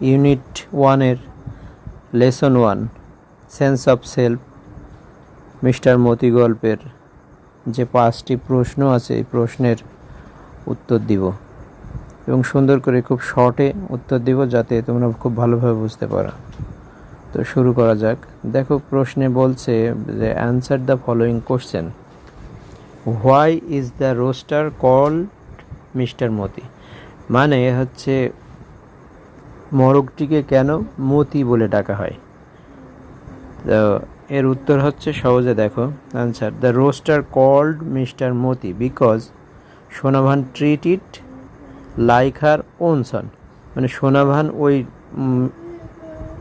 Unit 1-এর lesson 1 sense of self mister Moti গল্পের যে 5টি প্রশ্ন আছে এই প্রশ্নের উত্তর দিব এবং সুন্দর করে খুব শর্টে উত্তর দিব যাতে তোমরা খুব ভালোভাবে বুঝতে পারো। তো শুরু করা যাক। দেখো প্রশ্নে বলছে যে answer the following question. Why is the rooster called mister Moti? মানে হচ্ছে মোরগটিকে কেন মতি বলে ডাকা হয়? তো এর উত্তর হচ্ছে সহজে দেখো answer. The rooster called mister Moti because Sonabhan treat it like her own son. মানে সোনাভান ওই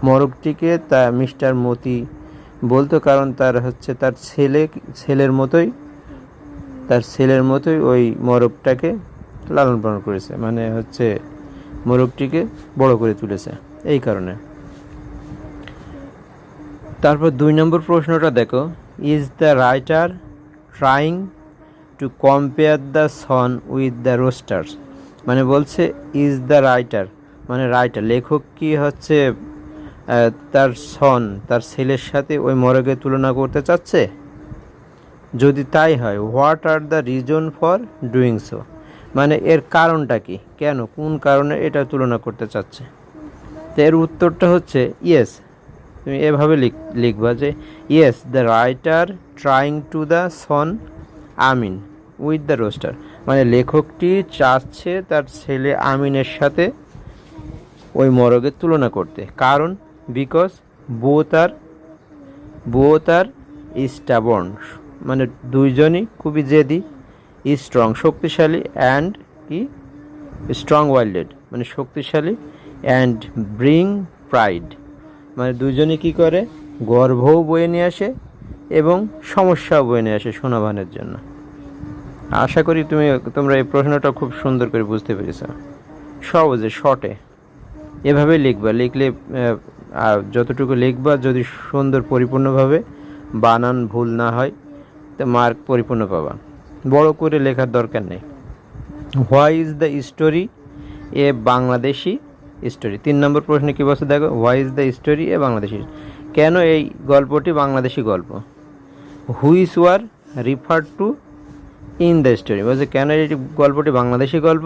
মোরগটিকে তা মিস্টার মতি বলতো কারণ তার হচ্ছে তার ছেলের মতোই ওই মোরগটাকে লালন পালন করেছে, মানে হচ্ছে মোরগটিকে বড় করে তুলেছে এই কারণে। তারপর 2 নম্বর প্রশ্নটা দেখো। Is the writer trying to compare the son with the roosters? মানে বলছে ইজ দ্য রাইটার মানে রাইটার লেখক কি হচ্ছে তার ছেলের সাথে ওই মোরগের তুলনা করতে চাচ্ছে? যদি তাই হয় what are the reason for doing so? মানে এর কারণটা কি, কেন কোন কারণে এটা তুলনা করতে চাচ্ছে? তো এর উত্তরটা হচ্ছে ইয়েস। তুমি এভাবে লিখবা যে yes the writer trying to the son আমিন উইথ দ্য রোস্টার। মানে লেখকটি চাচ্ছে তার ছেলে আমিনের সাথে ওই মোরগের তুলনা করতে, কারণ বিকজ বোথ আর স্টাবর্ন, মানে দুইজনই খুবই জেদি, স্ট্রং শক্তিশালী, অ্যান্ড কি স্ট্রং ওয়াইল্ডেড মানে শক্তিশালী, অ্যান্ড ব্রিং প্রাইড মানে দুইজনই কী করে গর্বও বয়ে নিয়ে আসে এবং সমস্যাও বয়ে নিয়ে আসে সোনাভানের জন্য। আশা করি তোমরা এই প্রশ্নটা খুব সুন্দর করে বুঝতে পেরেছ। সহজে শর্টে এভাবে লিখলে যতটুকু লিখবা যদি সুন্দর পরিপূর্ণভাবে বানান ভুল না হয় তো মার্ক পরিপূর্ণ পাবা। বড় করে লেখার দরকার নেই। Why is the story a Bangladeshi story? 3 নম্বর প্রশ্নে কী বলছে দেখো। Why is the story a Bangladeshi? কেন এই গল্পটি বাংলাদেশি গল্প? Which war refer to in the story? বলছে কেন এই গল্পটি বাংলাদেশি গল্প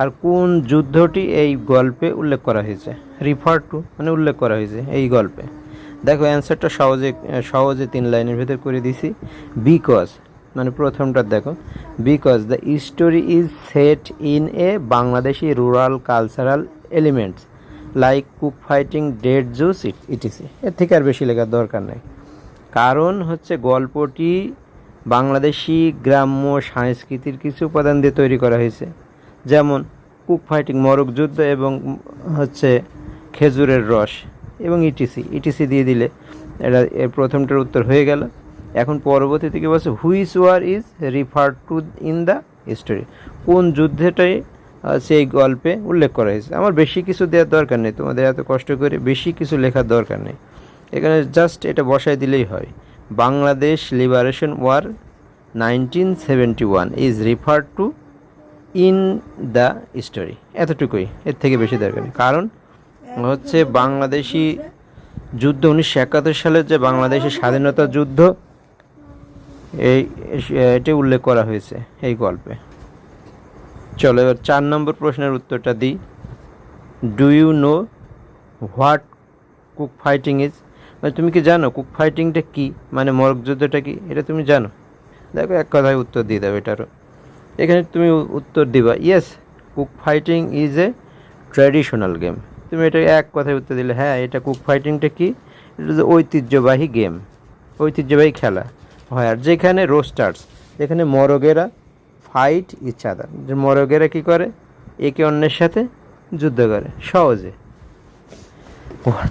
আর কোন যুদ্ধটি এই গল্পে উল্লেখ করা হয়েছে? রিফার টু মানে উল্লেখ করা হয়েছে এই গল্পে। দেখো অ্যান্সারটা সহজে 3 লাইনের ভেতর করে দিছি। বিকজ মানে প্রথমটা দেখো, because the story is set in a Bangladeshi rural cultural elements like cook fighting, dead juice etc. এর থেকে আর বেশি লেখার দরকার নেই। কারণ হচ্ছে গল্পটি বাংলাদেশি গ্রাম্য সংস্কৃতির কিছু উপাদান দিয়ে তৈরি করা হয়েছে, যেমন কুক ফাইটিং মোরগ যুদ্ধ এবং হচ্ছে খেজুরের রস এবং ইটিসি দিয়ে দিলে এটা এর প্রথমটার উত্তর হয়ে গেল। এখন পরবর্তী থেকে বলছে which war is refer to in the story? কোন যুদ্ধটাই সেই গল্পে উল্লেখ করা হয়েছে। আমার বেশি কিছু দেওয়ার দরকার নেই, তোমাদের এত কষ্ট করে বেশি কিছু লেখার দরকার নেই, এখানে জাস্ট এটা বসাই দিলেই হয়। Bangladesh liberation war 1971 is refer to in the story. এতটুকুই, এর থেকে বেশি দরকার নেই। কারণ হচ্ছে বাংলাদেশি যুদ্ধ 1971 সালের যে বাংলাদেশের স্বাধীনতা যুদ্ধ এটি উল্লেখ করা হয়েছে এই গল্পে। চলো এবার 4 নম্বর প্রশ্নের উত্তরটা দিই। Do you know what cock fighting is? মানে তুমি কি জানো কুক ফাইটিংটা কী, মানে মোরগ যুদ্ধটা কি, এটা তুমি জানো? দেখো এক কথায় উত্তর দিয়ে দেবে এটারও। এখানে তুমি উত্তর দিবা yes cook fighting is a traditional game. তুমি এটা এক কথায় উত্তর দিলে হ্যাঁ এটা কুক ফাইটিংটা কি, এটা যে ঐতিহ্যবাহী গেম, ঐতিহ্যবাহী খেলা হয়। আর যেখানে রোস্টার্স, যেখানে মোরগেরা ফাইট ইচ আদার, যে মোরগেরা কী করে একে অন্যের সাথে যুদ্ধ করে সহজে।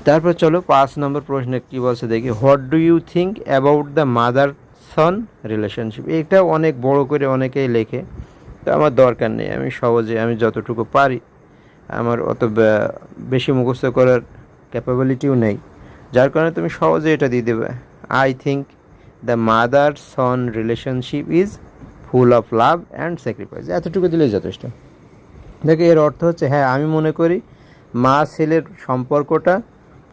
তারপর চলো 5 নম্বর প্রশ্নে কী বলছে দেখি। What do you think about the mother son relationship? এটা অনেক বড় করে অনেকেই লেখে, তো আমার দরকার নেই, আমি যতটুকু পারি, আমার অত বেশি মুখস্থ করার ক্যাপাবিলিটিও নেই, যার কারণে তুমি সহজে এটা দিয়ে দেবে। I think the mother son relationship is full of love and sacrifice. এতটুকু দিলেই যথেষ্ট। দেখো এর অর্থ হচ্ছে হ্যাঁ আমি মনে করি মা ছেলের সম্পর্কটা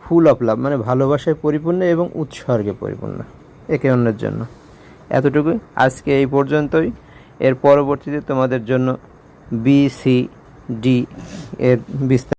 ফুল অফ লাভ, মানে ভালোবাসায় পরিপূর্ণ এবং উৎসর্গে পরিপূর্ণ একে অন্যের জন্য। এতটুকুই আজকে এই পর্যন্তই। এর পরবর্তীতে তোমাদের জন্য বি সি ডি এর বিস্তারিত